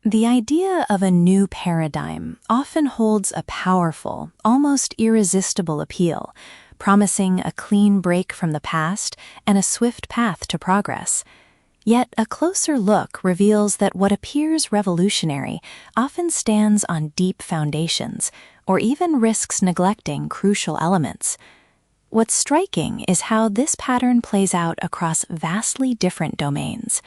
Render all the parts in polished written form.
The idea of a new paradigm often holds a powerful, almost irresistible appeal, promising a clean break from the past and a swift path to progress. Yet a closer look reveals that what appears revolutionary often stands on deep foundations, or even risks neglecting crucial elements. What's striking is how this pattern plays out across vastly different domains.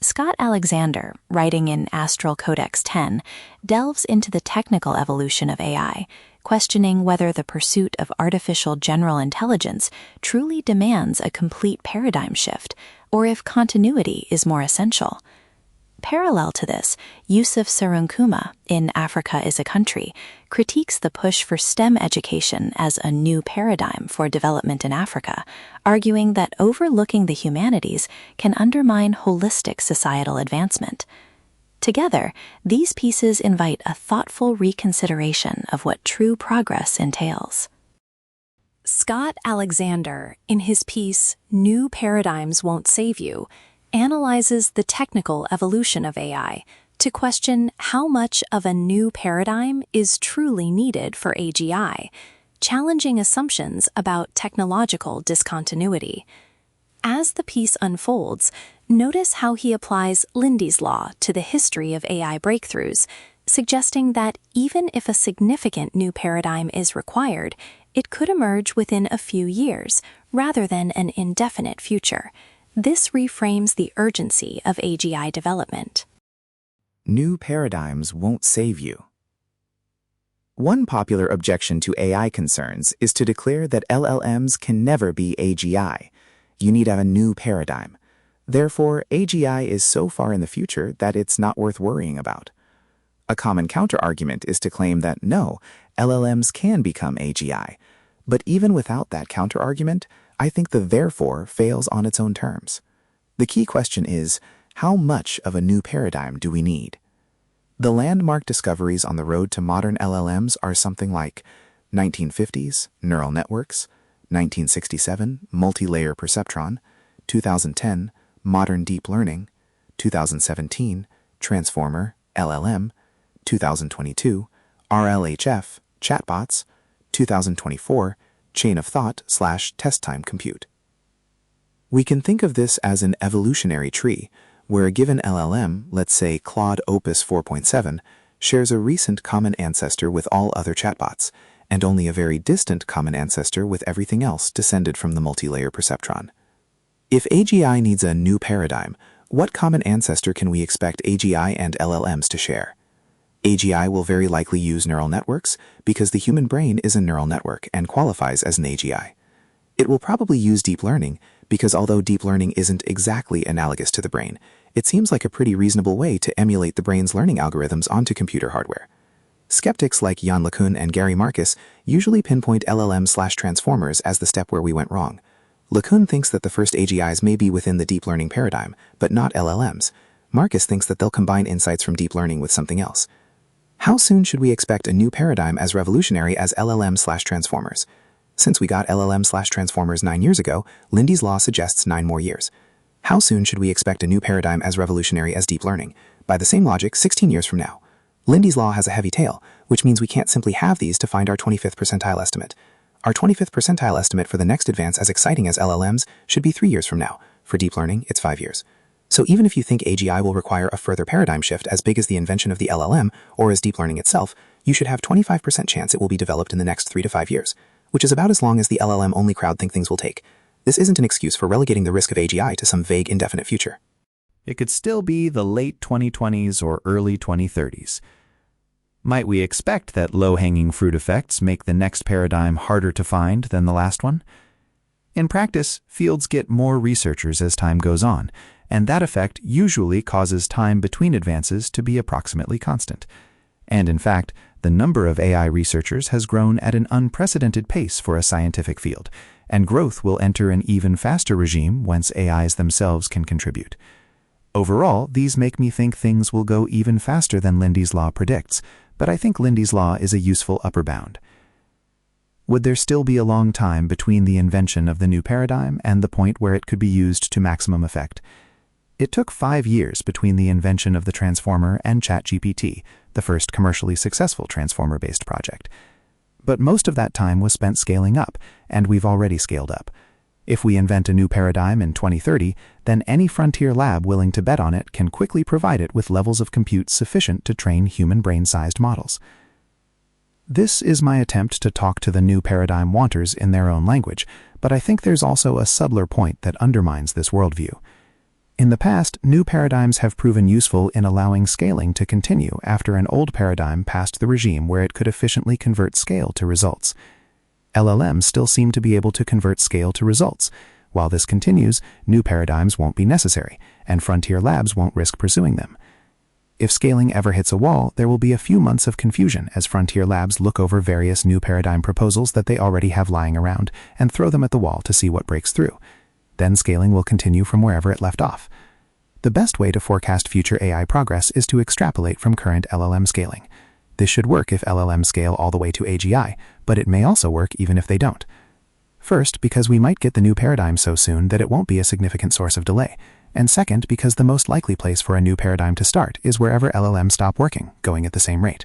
Scott Alexander, writing in Astral Codex 10, delves into the technical evolution of AI, questioning whether the pursuit of artificial general intelligence truly demands a complete paradigm shift, or if continuity is more essential. Parallel to this, Yusuf Serunkuma, in Africa is a Country, critiques the push for STEM education as a new paradigm for development in Africa, arguing that overlooking the humanities can undermine holistic societal advancement. Together, these pieces invite a thoughtful reconsideration of what true progress entails. Scott Alexander, in his piece New Paradigms Won't Save You, analyzes the technical evolution of AI to question how much of a new paradigm is truly needed for AGI, challenging assumptions about technological discontinuity. As the piece unfolds, notice how he applies Lindy's law to the history of AI breakthroughs, suggesting that even if a significant new paradigm is required, it could emerge within a few years rather than an indefinite future. This reframes the urgency of AGI development. New paradigms won't save you. One popular objection to AI concerns is to declare that LLMs can never be AGI. You need a new paradigm. Therefore, AGI is so far in the future that it's not worth worrying about. A common counterargument is to claim that no, LLMs can become AGI. But even without that counterargument, I think the therefore fails on its own terms. The key question is, how much of a new paradigm do we need? The landmark discoveries on the road to modern LLMs are something like 1950s, neural networks, 1967, multi-layer perceptron, 2010, modern deep learning, 2017, transformer, LLM, 2022, RLHF, chatbots, 2024, chain of thought/test time compute. We can think of this as an evolutionary tree, where a given LLM, let's say Claude Opus 4.7, shares a recent common ancestor with all other chatbots, and only a very distant common ancestor with everything else descended from the multi-layer perceptron. If AGI needs a new paradigm, what common ancestor can we expect AGI and LLMs to share? AGI will very likely use neural networks because the human brain is a neural network and qualifies as an AGI. It will probably use deep learning because although deep learning isn't exactly analogous to the brain, it seems like a pretty reasonable way to emulate the brain's learning algorithms onto computer hardware. Skeptics like Yann LeCun and Gary Marcus usually pinpoint LLM/transformers as the step where we went wrong. LeCun thinks that the first AGIs may be within the deep learning paradigm, but not LLMs. Marcus thinks that they'll combine insights from deep learning with something else. How soon should we expect a new paradigm as revolutionary as LLM/transformers? Since we got LLM/transformers 9 years ago, Lindy's law suggests 9 more years. How soon should we expect a new paradigm as revolutionary as deep learning? By the same logic, 16 years from now. Lindy's law has a heavy tail, which means we can't simply have these to find our 25th percentile estimate. Our 25th percentile estimate for the next advance as exciting as LLMs should be 3 years from now. For deep learning, it's 5 years. So even if you think AGI will require a further paradigm shift as big as the invention of the LLM or as deep learning itself, you should have 25% chance it will be developed in the next 3 to 5 years, which is about as long as the LLM-only crowd think things will take. This isn't an excuse for relegating the risk of AGI to some vague, indefinite future. It could still be the late 2020s or early 2030s. Might we expect that low-hanging fruit effects make the next paradigm harder to find than the last one? In practice, fields get more researchers as time goes on, and that effect usually causes time between advances to be approximately constant. And in fact, the number of AI researchers has grown at an unprecedented pace for a scientific field, and growth will enter an even faster regime once AIs themselves can contribute. Overall, these make me think things will go even faster than Lindy's law predicts, but I think Lindy's law is a useful upper bound. Would there still be a long time between the invention of the new paradigm and the point where it could be used to maximum effect? It took 5 years between the invention of the transformer and ChatGPT, the first commercially successful transformer-based project. But most of that time was spent scaling up, and we've already scaled up. If we invent a new paradigm in 2030, then any frontier lab willing to bet on it can quickly provide it with levels of compute sufficient to train human brain-sized models. This is my attempt to talk to the new paradigm wanters in their own language, but I think there's also a subtler point that undermines this worldview. In the past, new paradigms have proven useful in allowing scaling to continue after an old paradigm passed the regime where it could efficiently convert scale to results. LLMs still seem to be able to convert scale to results. While this continues, new paradigms won't be necessary, and frontier labs won't risk pursuing them. If scaling ever hits a wall, there will be a few months of confusion as frontier labs look over various new paradigm proposals that they already have lying around and throw them at the wall to see what breaks through. Then scaling will continue from wherever it left off. The best way to forecast future AI progress is to extrapolate from current LLM scaling. This should work if LLMs scale all the way to AGI, but it may also work even if they don't. First, because we might get the new paradigm so soon that it won't be a significant source of delay. And second, because the most likely place for a new paradigm to start is wherever LLMs stop working, going at the same rate.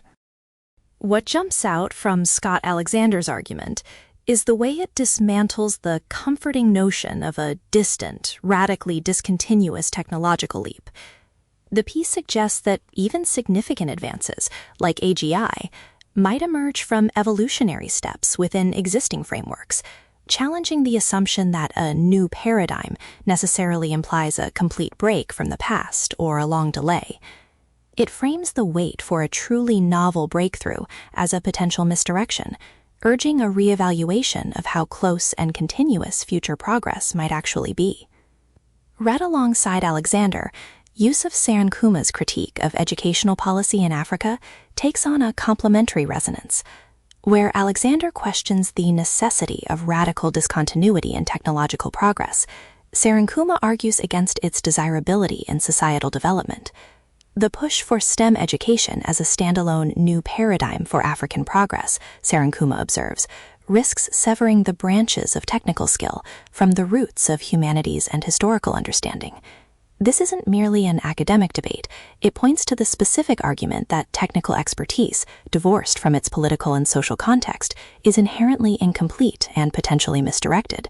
What jumps out from Scott Alexander's argument is the way it dismantles the comforting notion of a distant, radically discontinuous technological leap. The piece suggests that even significant advances, like AGI, might emerge from evolutionary steps within existing frameworks, challenging the assumption that a new paradigm necessarily implies a complete break from the past or a long delay. It frames the wait for a truly novel breakthrough as a potential misdirection, urging a reevaluation of how close and continuous future progress might actually be. Read alongside Alexander, Yusuf Serunkuma's critique of educational policy in Africa takes on a complementary resonance. Where Alexander questions the necessity of radical discontinuity in technological progress, Serunkuma argues against its desirability in societal development. The push for STEM education as a standalone new paradigm for African progress, Serunkuma observes, risks severing the branches of technical skill from the roots of humanities and historical understanding. This isn't merely an academic debate. It points to the specific argument that technical expertise, divorced from its political and social context, is inherently incomplete and potentially misdirected.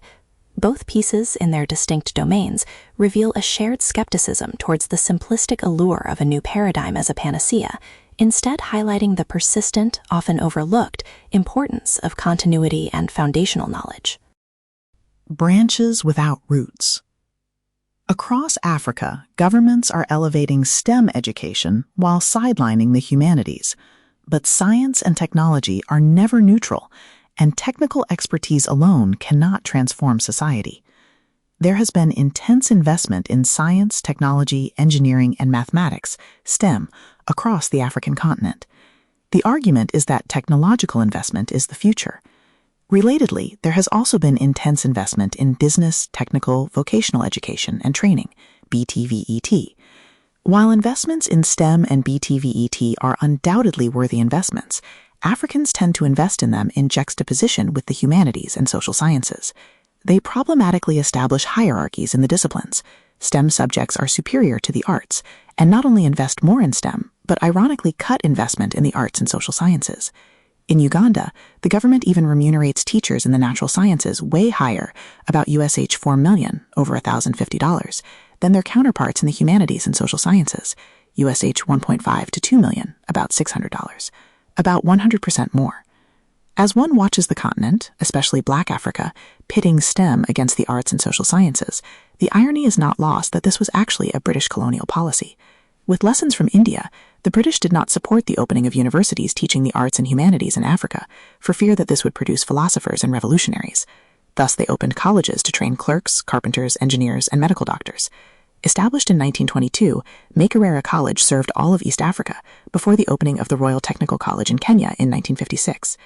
Both pieces, in their distinct domains, reveal a shared skepticism towards the simplistic allure of a new paradigm as a panacea, instead highlighting the persistent, often overlooked, importance of continuity and foundational knowledge. Branches without roots. Across Africa, governments are elevating STEM education while sidelining the humanities. But science and technology are never neutral, and technical expertise alone cannot transform society. There has been intense investment in science, technology, engineering, and mathematics, STEM, across the African continent. The argument is that technological investment is the future. Relatedly, there has also been intense investment in business, technical, vocational education, and training, BTVET. While investments in STEM and BTVET are undoubtedly worthy investments, Africans tend to invest in them in juxtaposition with the humanities and social sciences. They problematically establish hierarchies in the disciplines. STEM subjects are superior to the arts, and not only invest more in STEM, but ironically cut investment in the arts and social sciences. In Uganda, the government even remunerates teachers in the natural sciences way higher, about USH $4 million, over $1,050, than their counterparts in the humanities and social sciences, USH $1.5 to $2 million, about $600, about 100% more. As one watches the continent, especially Black Africa, pitting STEM against the arts and social sciences, the irony is not lost that this was actually a British colonial policy. With lessons from India, the British did not support the opening of universities teaching the arts and humanities in Africa, for fear that this would produce philosophers and revolutionaries. Thus, they opened colleges to train clerks, carpenters, engineers, and medical doctors. Established in 1922, Makerere College served all of East Africa, before the opening of the Royal Technical College in Kenya in 1956.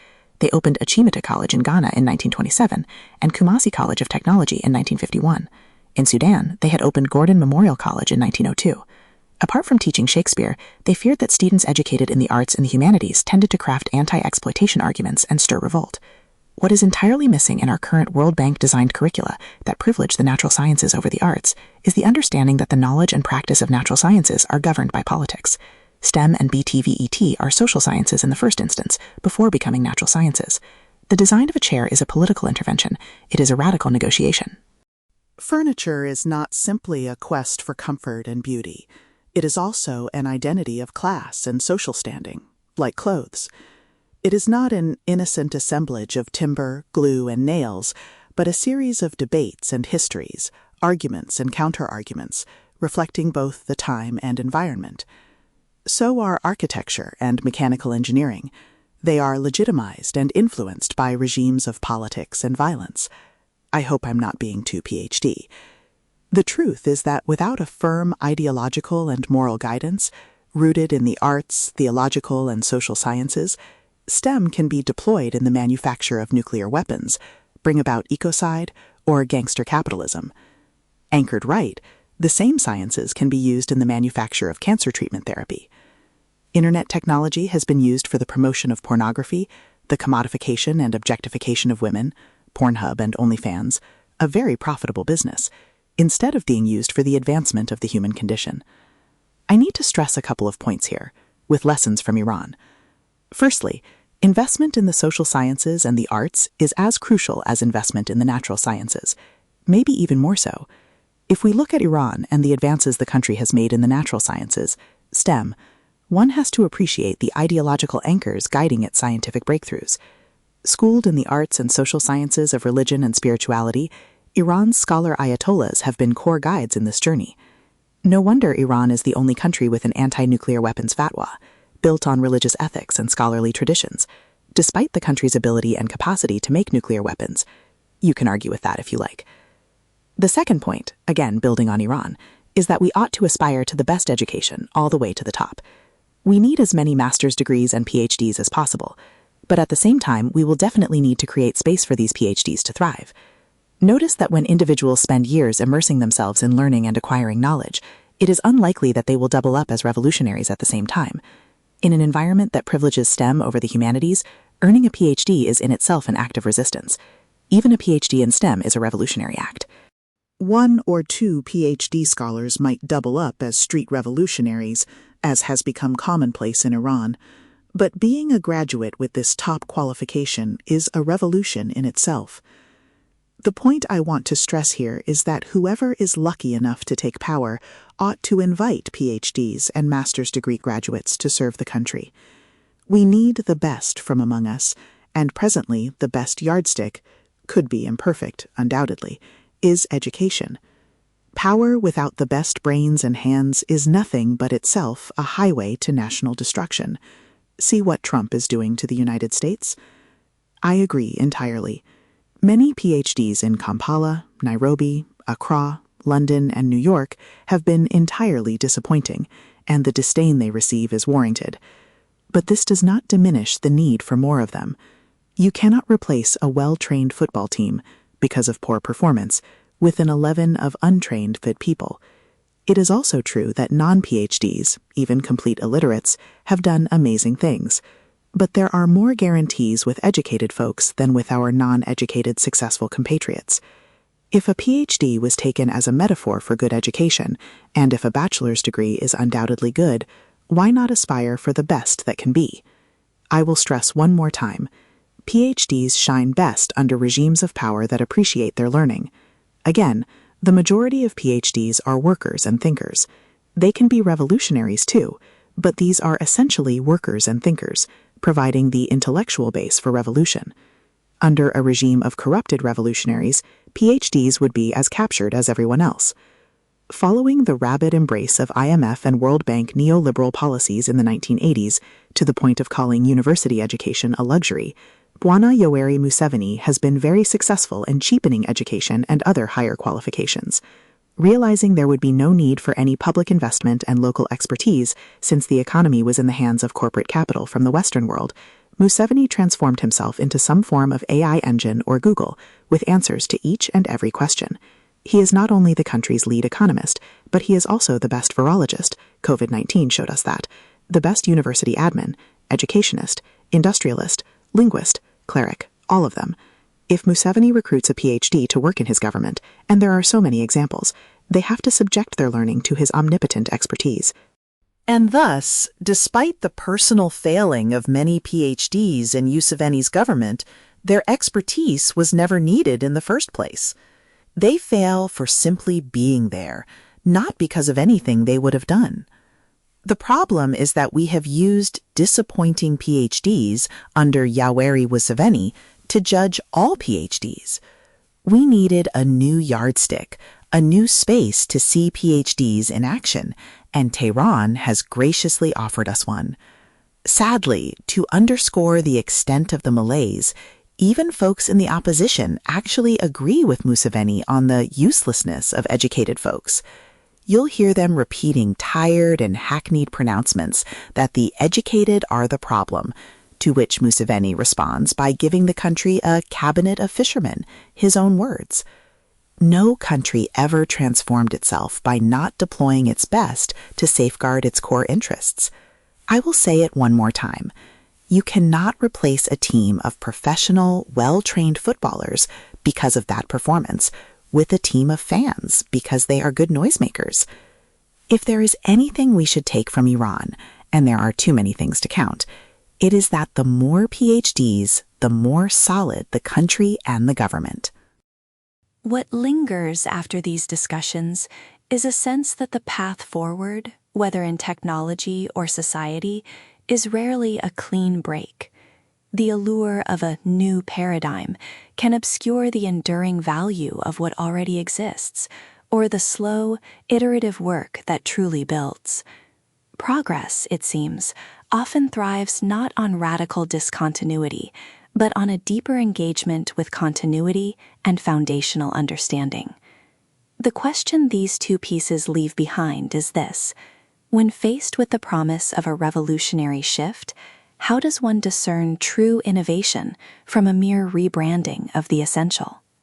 They opened Achimota College in Ghana in 1927, and Kumasi College of Technology in 1951. In Sudan, they had opened Gordon Memorial College in 1902. Apart from teaching Shakespeare, they feared that students educated in the arts and the humanities tended to craft anti-exploitation arguments and stir revolt. What is entirely missing in our current World Bank-designed curricula that privilege the natural sciences over the arts is the understanding that the knowledge and practice of natural sciences are governed by politics. STEM and BTVET are social sciences in the first instance, before becoming natural sciences. The design of a chair is a political intervention. It is a radical negotiation. Furniture is not simply a quest for comfort and beauty. It is also an identity of class and social standing, like clothes. It is not an innocent assemblage of timber, glue, and nails, but a series of debates and histories, arguments and counter-arguments, reflecting both the time and environment. So are architecture and mechanical engineering. They are legitimized and influenced by regimes of politics and violence. I hope I'm not being too PhD. The truth is that without a firm ideological and moral guidance, rooted in the arts, theological, and social sciences, STEM can be deployed in the manufacture of nuclear weapons, bring about ecocide, or gangster capitalism. Anchored right, the same sciences can be used in the manufacture of cancer treatment therapy. Internet technology has been used for the promotion of pornography, the commodification and objectification of women, Pornhub and OnlyFans, a very profitable business, instead of being used for the advancement of the human condition. I need to stress a couple of points here, with lessons from Iran. Firstly, investment in the social sciences and the arts is as crucial as investment in the natural sciences, maybe even more so. If we look at Iran and the advances the country has made in the natural sciences, STEM, one has to appreciate the ideological anchors guiding its scientific breakthroughs. Schooled in the arts and social sciences of religion and spirituality, Iran's scholar ayatollahs have been core guides in this journey. No wonder Iran is the only country with an anti-nuclear weapons fatwa, built on religious ethics and scholarly traditions, despite the country's ability and capacity to make nuclear weapons. You can argue with that if you like. The second point, again building on Iran, is that we ought to aspire to the best education all the way to the top. We need as many master's degrees and PhDs as possible, but at the same time, we will definitely need to create space for these PhDs to thrive. Notice that when individuals spend years immersing themselves in learning and acquiring knowledge, it is unlikely that they will double up as revolutionaries at the same time. In an environment that privileges STEM over the humanities, earning a PhD is in itself an act of resistance. Even a PhD in STEM is a revolutionary act. One or two PhD scholars might double up as street revolutionaries, as has become commonplace in Iran, but being a graduate with this top qualification is a revolution in itself. The point I want to stress here is that whoever is lucky enough to take power ought to invite PhDs and master's degree graduates to serve the country. We need the best from among us, and presently the best yardstick, could be imperfect, undoubtedly, is education. Power without the best brains and hands is nothing but itself a highway to national destruction. See what Trump is doing to the United States? I agree entirely. Many PhDs in Kampala, Nairobi, Accra, London, and New York have been entirely disappointing, and the disdain they receive is warranted. But this does not diminish the need for more of them. You cannot replace a well-trained football team, because of poor performance, with an 11 of untrained fit people. It is also true that non-PhDs, even complete illiterates, have done amazing things. But there are more guarantees with educated folks than with our non-educated successful compatriots. If a PhD was taken as a metaphor for good education, and if a bachelor's degree is undoubtedly good, why not aspire for the best that can be? I will stress one more time. PhDs shine best under regimes of power that appreciate their learning. Again, the majority of PhDs are workers and thinkers. They can be revolutionaries too, but these are essentially workers and thinkers, providing the intellectual base for revolution. Under a regime of corrupted revolutionaries, PhDs would be as captured as everyone else. Following the rabid embrace of IMF and World Bank neoliberal policies in the 1980s, to the point of calling university education a luxury, Bwana Yoweri Museveni has been very successful in cheapening education and other higher qualifications. Realizing there would be no need for any public investment and local expertise since the economy was in the hands of corporate capital from the Western world, Museveni transformed himself into some form of AI engine or Google with answers to each and every question. He is not only the country's lead economist, but he is also the best virologist, COVID-19 showed us that, the best university admin, educationist, industrialist, linguist, cleric, all of them. If Museveni recruits a PhD to work in his government, and there are so many examples, they have to subject their learning to his omnipotent expertise. And thus, despite the personal failing of many PhDs in Museveni's government, their expertise was never needed in the first place. They fail for simply being there, not because of anything they would have done. The problem is that we have used disappointing PhDs under Yoweri Museveni to judge all PhDs. We needed a new yardstick, a new space to see PhDs in action, and Tehran has graciously offered us one. Sadly, to underscore the extent of the malaise, even folks in the opposition actually agree with Museveni on the uselessness of educated folks. You'll hear them repeating tired and hackneyed pronouncements that the educated are the problem, to which Museveni responds by giving the country a cabinet of fishermen, his own words. No country ever transformed itself by not deploying its best to safeguard its core interests. I will say it one more time. You cannot replace a team of professional, well-trained footballers because of that performance with a team of fans because they are good noisemakers. If there is anything we should take from Iran, and there are too many things to count, it is that the more PhDs, the more solid the country and the government. What lingers after these discussions is a sense that the path forward, whether in technology or society, is rarely a clean break. The allure of a new paradigm can obscure the enduring value of what already exists, or the slow, iterative work that truly builds. Progress, it seems, often thrives not on radical discontinuity, but on a deeper engagement with continuity and foundational understanding. The question these two pieces leave behind is this: when faced with the promise of a revolutionary shift, how does one discern true innovation from a mere rebranding of the essential?